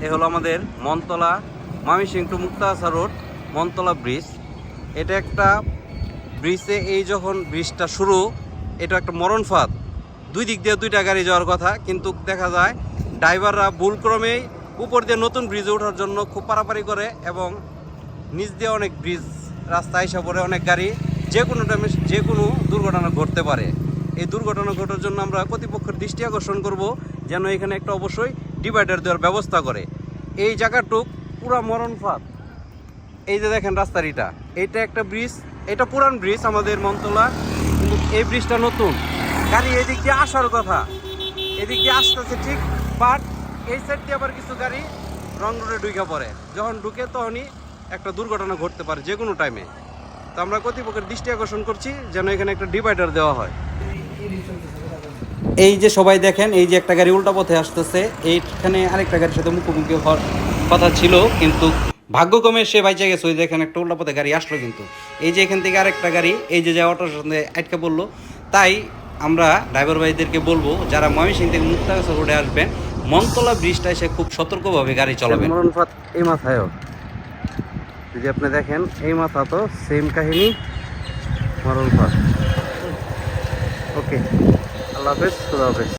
এ হলো আমাদের Montola Mymensingh to Muktagacha road Montola bridge. এটা একটা ব্রিজে এই যখন ব্রিজটা শুরু, এটা একটা মরণ ফাঁদ, দুই দিক দিয়ে দুইটা গাড়ি যাওয়ার কথা, কিন্তু দেখা যায় ড্রাইভাররা ভুলক্রমেই উপর দিয়ে নতুন ব্রিজে ওঠার জন্য খুব পারাপারি করে এবং নিচ দিয়ে অনেক ব্রিজ রাস্তা এসে পড়ে, অনেক গাড়ি যে কোনো টাইমে যে কোনো দুর্ঘটনা ঘটতে পারে। এই দুর্ঘটনা ঘটার জন্য আমরা কর্তৃপক্ষের দৃষ্টি আকর্ষণ করব যেন এখানে একটা অবশ্যই ডিভাইডার দেওয়ার ব্যবস্থা করে। এই জায়গাটুক পুরা মরণ ফাঁদ। এই যে দেখেন রাস্তারিটা, এইটা একটা ব্রিজ, এটা পুরান ব্রিজ আমাদের মনতলা, কিন্তু এই ব্রিজটা নতুন। গাড়ি এদিক দিয়ে আসার কথা, এদিক দিয়ে আসতেছে ঠিক, বাট এই সাইড দিয়ে আবার কিছু গাড়ি রং রোডে ঢুকে পড়ে। যখন ঢুকে তখনই একটা দুর্ঘটনা ঘটতে পারে যে কোনো টাইমে। তো আমরা কর্তৃপক্ষের দৃষ্টি আকর্ষণ করছি যেন এখানে একটা ডিভাইডার দেওয়া হয়। এই যে সবাই দেখেন, এই যে একটা গাড়ি উল্টা পথে আসতেছে, এইখানে আরেকটা গাড়ির সাথে মুখোমুখি হওয়ার কথা ছিল, কিন্তু ভাগ্যক্রমে সে বাইচে গেছে। ওই যে এখানে একটা উল্টা পথে গাড়ি আসলো, কিন্তু এই যে এখান থেকে আরেকটা গাড়ি এই যে অটোর সাথে আটকে পড়লো। তাই আমরা ড্রাইভার ভাইদেরকে বলবো যারা ময়মনসিংহ থেকে মুক্তাগাছা রোডে আসবেন, মনতলা ব্রিজটা এসে খুব সতর্কভাবে গাড়ি চালাবেন। মরণফাত এই মাথায়ও যদি আপনি দেখেন, এই মাথা তো সেম কাহিনী, মরণফাত। ওকে, আল্লাহ হাফেজ, খুদা হাফেজ।